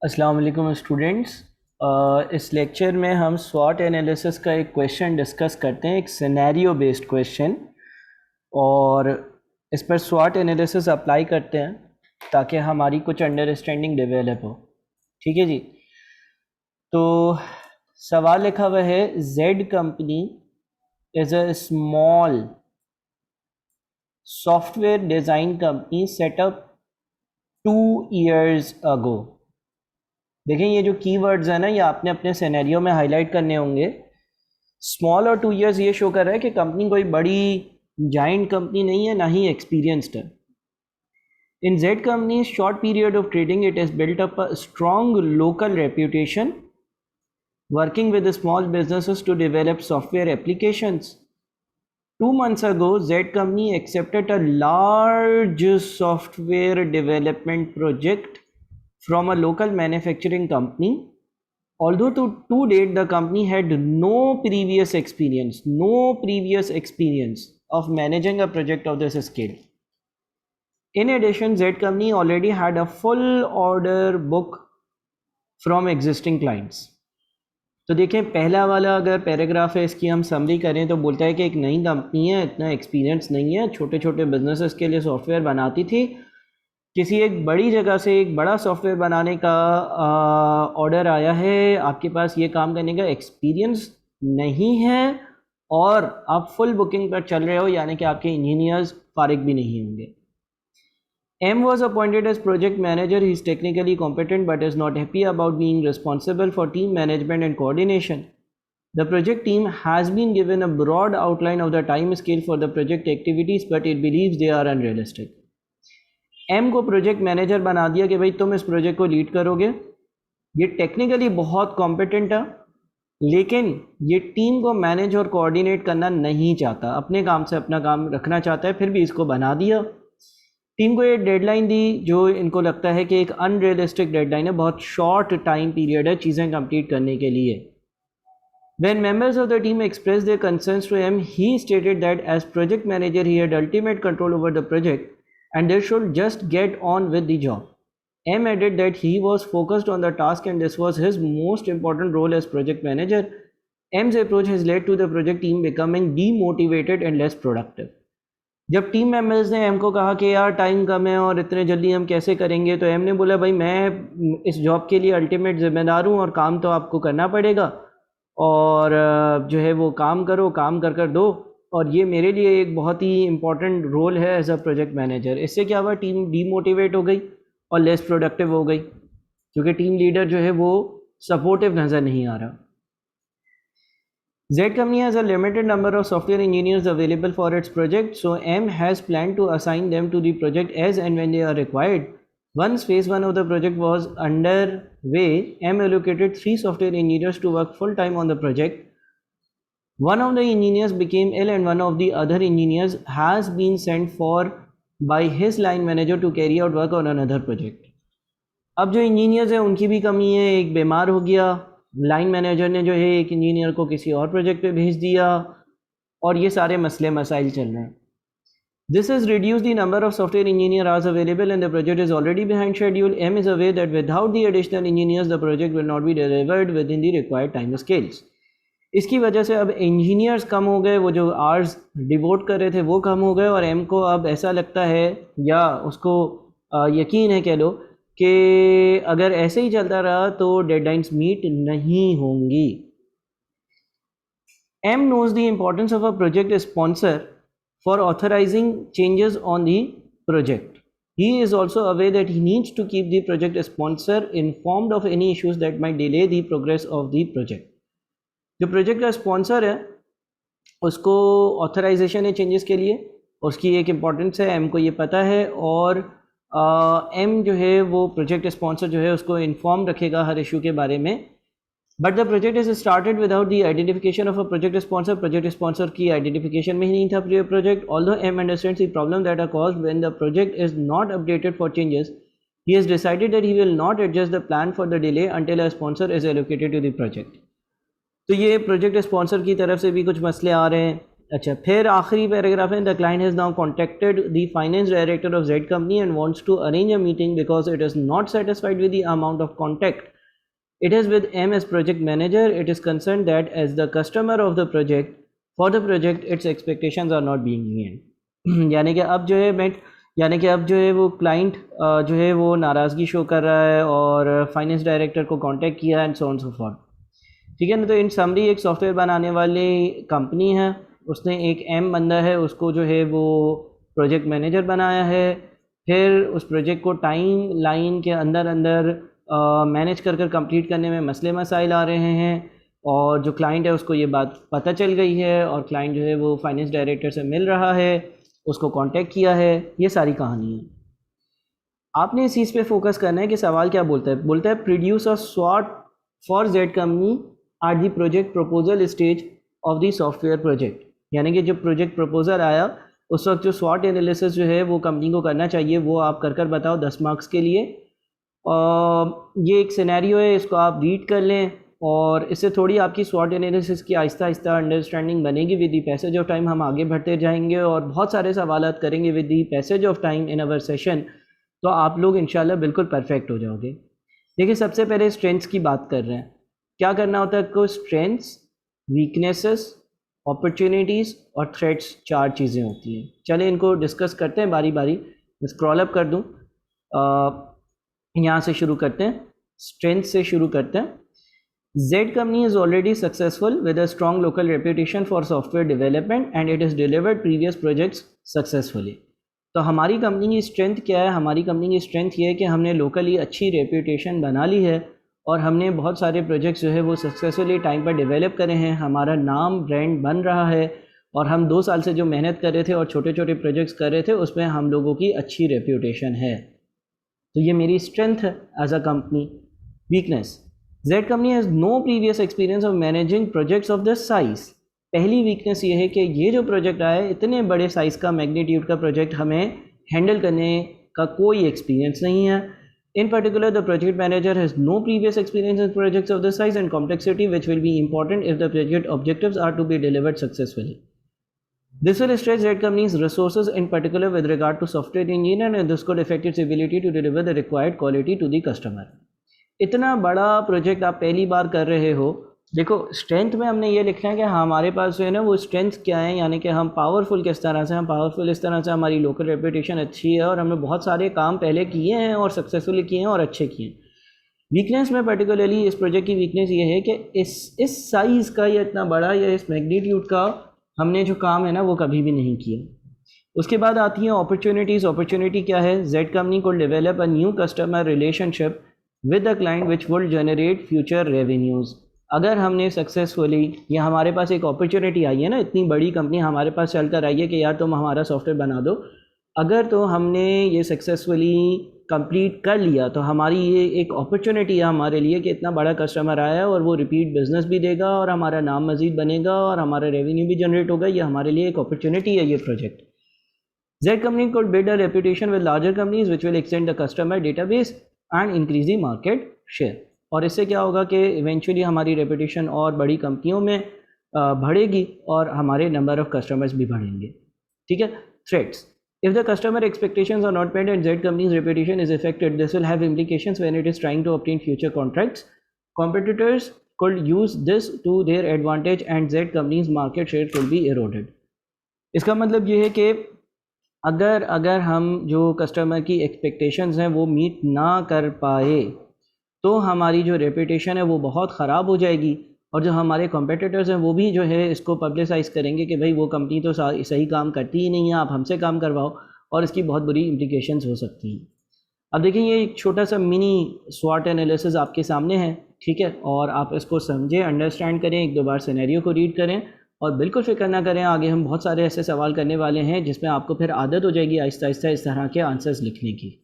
अस्सलाम वालेकुम स्टूडेंट्स। इस लेक्चर में हम स्वॉट एनालिसिस का एक क्वेश्चन डिस्कस करते हैं, एक सिनेरियो बेस्ड क्वेश्चन, और इस पर स्वॉट एनालिसिस अप्लाई करते हैं ताकि हमारी कुछ अंडरस्टैंडिंग डेवलप हो। ठीक है जी। तो सवाल लिखा हुआ है, Z company is a small software design company setup 2 years ago। देखें, ये जो कीवर्ड्स हैं ना, ये आपने अपने सिनेरियो में हाईलाइट करने होंगे। स्मॉल और 2 years ये शो कर रहा है कि कंपनी कोई बड़ी जाइंट कंपनी नहीं है, ना ही एक्सपीरियंस्ड है। In Z company short period of trading it is built up a strong local reputation working with the small businesses to develop software applications. 2 months ago, Z company accepted a large software development project from a local manufacturing company. Although to date the company had no previous experience of managing a project of this scale. In addition, Z company already had a full order book from existing clients. तो देखें, पहला वाला अगर paragraph है, इसकी हम summary करें तो बोलता है कि एक नई कंपनी है, इतना एक्सपीरियंस नहीं है, छोटे छोटे बिजनेसेस के लिए सॉफ्टवेयर बनाती थी। किसी एक बड़ी जगह से एक बड़ा सॉफ्टवेयर बनाने का ऑर्डर आया है, आपके पास ये काम करने का एक्सपीरियंस नहीं है और आप फुल बुकिंग पर चल रहे हो, यानी कि आपके इंजीनियर्स फारिग भी नहीं होंगे। M was appointed as project manager. He is technically competent but is not happy about being responsible for team management and coordination. The project team has been given a broad outline of the time scale for the project activities, but it believes they are unrealistic. M को project manager बना दिया कि भाई तुम इस project को lead करोगे। ये टेक्निकली बहुत कॉम्पिटेंट है, लेकिन ये टीम को मैनेज और कोऑर्डिनेट करना नहीं चाहता, अपने काम से अपना काम रखना चाहता है, फिर भी इसको बना दिया। टीम को ये डेडलाइन दी जो इनको लगता है कि एक अनरियलिस्टिक डेडलाइन है, बहुत शॉर्ट टाइम पीरियड है चीज़ें कंप्लीट करने के लिए। When members of the team expressed their concerns to him, he stated that as project manager he had ultimate control over the project and they should just get on with the job. M added that he was focused on the task and this was his most important role as project manager. M's approach has led to the project team becoming demotivated and less productive. जब team members ने M को कहा कि यार time कम है और इतने जल्दी हम कैसे करेंगे, तो एम ने बोला भाई मैं इस जॉब के लिए अल्टीमेट ज़िम्मेदार हूँ और काम तो आपको करना पड़ेगा, और जो है वो काम करो, काम कर कर दो, और ये मेरे लिए एक बहुत ही इंपॉर्टेंट रोल है एज अ प्रोजेक्ट मैनेजर। इससे क्या हुआ, टीम डीमोटिवेट हो गई और लेस प्रोडक्टिव हो गई, क्योंकि टीम लीडर जो है वो सपोर्टिव नज़र नहीं आ रहा। Z company has a limited number of software engineers available for its project, so M has planned to assign them to the project as and when they are required. Once phase 1 of the project was underway, M allocated 3 software engineers to work full time on the project. One of the engineers became ill and one of the other engineers has been sent for by his line manager to carry out work on another project. अब जो engineers हैं उनकी भी कमी है, एक बीमार हो गया, लाइन मैनेजर ने जो है एक इंजीनियर को किसी और प्रोजेक्ट पे भेज दिया, और ये सारे मसले मसाइल चल रहे हैं। This has reduced the number of software engineer hours available and the project is already behind schedule. M is aware that without the additional engineers the project will not be delivered within the required time scales. इसकी वजह से अब engineers कम हो गए, वो जो hours devote कर रहे थे वो कम हो गए, और एम को अब ऐसा लगता है, या उसको यकीन है कह लो, कि अगर ऐसे ही चलता रहा तो डेडलाइंस मीट नहीं होंगी। M knows the importance of a project sponsor for authorizing changes on the project. He is also aware that he needs to keep the project sponsor informed of any issues that might delay the progress of the project. जो project का sponsor है उसको authorisation है changes के लिए, उसकी एक importance है, एम को ये पता है, और एम जो है वो प्रोजेक्ट स्पॉन्सर जो है उसको इन्फॉर्म रखेगा हर इशू के बारे में। But the project is started without the identification of a project sponsor. Project sponsor की आइडेंटिफिकेशन में ही नहीं था project. Although M understands the problem that are caused when the project is not updated for changes, he has decided that he will not adjust the plan for the delay until a sponsor is allocated to the project. तो ये project sponsor की तरफ से भी कुछ मसले आ रहे हैं अच्छा, फिर आखिरी पैराग्राफ है, the client has now contacted the finance director of Z company and wants to arrange a meeting because it is not satisfied with the amount of contact it is with M as project manager. It is concerned that as the customer of the project, for the project its expectations are not being met. यानी कि अब जो है वो client जो है वो नाराज़गी शो कर रहा है और फाइनेंस डायरेक्टर को कांटेक्ट किया and so on so forth. ठीक है ना. तो इन समरी एक सॉफ्टवेयर बनाने वाली कंपनी है, उसने एक M बंदा है, उसको जो है वो प्रोजेक्ट मैनेजर बनाया है. फिर उस प्रोजेक्ट को टाइम लाइन के अंदर मैनेज कर कंप्लीट करने में मसले मसाइल आ रहे हैं और जो क्लाइंट है उसको ये बात पता चल गई है और क्लाइंट जो है वो फाइनेंस डायरेक्टर से मिल रहा है, उसको कांटेक्ट किया है. ये सारी कहानी है. आपने इस चीज़ पे फोकस करना है कि सवाल क्या बोलता है प्रोड्यूस अ स्वॉट for Z company at the project proposal stage of the software project. यानी कि जब प्रोजेक्ट प्रपोजल आया उस वक्त जो स्वॉट एनालिसिस जो है वो कंपनी को करना चाहिए वो आप कर बताओ 10 मार्क्स के लिए. ये एक सिनेरियो है, इसको आप रीड कर लें और इससे थोड़ी आपकी स्वॉट एनालिसिस की आहिस्ता आहिस्ता अंडरस्टैंडिंग बनेगी. With the passage of time हम आगे बढ़ते जाएंगे और बहुत सारे सवालात करेंगे with the passage of time in our session. तो आप लोग इंशाल्लाह बिल्कुल परफेक्ट हो जाओगे. देखिए, सबसे पहले स्ट्रेंथ्स की बात कर रहे हैं. क्या करना होता है आपको? स्ट्रेंथ्स, वीकनेसेस, अपॉर्चुनिटीज़ और थ्रेट्स, 4 चीज़ें होती हैं. चलें इनको डिस्कस करते हैं बारी बारी. मैं स्क्रॉल अप कर दूँ, यहाँ से शुरू करते हैं, स्ट्रेंथ से शुरू करते हैं. Z company is already successful with a strong local reputation for software development and it is delivered previous projects successfully. तो हमारी कंपनी की स्ट्रेंथ क्या है? हमारी कंपनी की स्ट्रेंथ ये है कि हमने लोकली अच्छी रेपुटेशन बना ली है और हमने बहुत सारे प्रोजेक्ट्स जो है वो सक्सेसफुली टाइम पर डेवलप करे हैं. हमारा नाम ब्रांड बन रहा है और हम 2 साल से जो मेहनत कर रहे थे और छोटे छोटे प्रोजेक्ट्स कर रहे थे उसमें हम लोगों की अच्छी रेपुटेशन है. तो ये मेरी स्ट्रेंथ है as a company. Weakness, Z company has no previous experience of managing projects of this size. पहली वीकनेस ये है कि ये जो प्रोजेक्ट आया है इतने बड़े साइज़ का मैग्नीट्यूड का प्रोजेक्ट हमें हैंडल करने का कोई एक्सपीरियंस नहीं है. In particular, the project manager has no previous experience in projects of this size and complexity, which will be important if the project objectives are to be delivered successfully. This will stretch Z company's resources, in particular with regard to software engineer, and this could affect its ability to deliver the required quality to the customer. इतना बड़ा project आप पहली बार कर रहे हो. देखो, strength में हमने ये लिखना है कि हमारे पास जो है ना वो स्ट्रेंथ क्या है, यानी कि हम पावरफुल किस तरह से. हम पावरफुल इस तरह से हमारी लोकल रेपुटेशन अच्छी है और हमने बहुत सारे काम पहले किए हैं और सक्सेसफुली किए हैं और अच्छे किए हैं. वीकनेस में पर्टिकुलरली इस प्रोजेक्ट की वीकनेस ये है कि इस साइज़ का या इतना बड़ा या इस मैग्नीट्यूड का हमने जो काम है ना वो कभी भी नहीं किया. उसके बाद आती हैं अपॉर्चुनिटीज़. अपॉर्चुनिटी क्या है? जेड कंपनी को develop a new customer relationship with the client which would generate future revenues. अगर हमने सक्सेसफुली, या हमारे पास एक अपॉर्चुनिटी आई है ना, इतनी बड़ी कंपनी हमारे पास चल कर आई है कि यार तुम हमारा सॉफ्टवेयर बना दो. अगर तो हमने ये सक्सेसफुली कंप्लीट कर लिया तो हमारी ये एक अपॉर्चुनिटी है हमारे लिए कि इतना बड़ा कस्टमर आया है और वो रिपीट बिजनेस भी देगा और हमारा नाम मज़ीद बनेगा और हमारा रेवेन्यू भी जनरेट होगा. ये हमारे लिए एक अपॉर्चुनिटी है ये project. Z company could build a reputation with larger companies which will extend the customer database and increase the market share. और इससे क्या होगा कि इवेंचुअली हमारी रेपुटेशन और बड़ी कंपनियों में बढ़ेगी और हमारे नंबर ऑफ़ कस्टमर्स भी बढ़ेंगे. ठीक है. Threats, if the customer expectations are not met and Z company's reputation is affected, this will have implications when it is trying to obtain future contracts. Competitors could use this to their advantage and Z company's market share could be eroded. इसका मतलब ये है कि अगर हम जो customer की expectations हैं वो मीट ना कर पाए तो हमारी जो रेपुटेशन है वो बहुत ख़राब हो जाएगी और जो हमारे कॉम्पिटिटर्स हैं वो भी जो है इसको पब्लिसाइज़ करेंगे कि भाई वो कंपनी तो सही काम करती ही नहीं है, आप हमसे काम करवाओ, और इसकी बहुत बुरी इम्प्लिकेशंस हो सकती हैं. अब देखिए, ये एक छोटा सा मिनी स्वॉट एनालिसिस आपके सामने है. ठीक है. और आप इसको समझें, अंडरस्टैंड करें, 1-2 बार सिनेरियो को रीड करें और बिल्कुल फिक्र ना करें. आगे हम बहुत सारे ऐसे सवाल करने वाले हैं जिसमें आपको फिर आदत हो जाएगी आहिस्ता आहिस्ता इस तरह के आंसर्स लिखने की.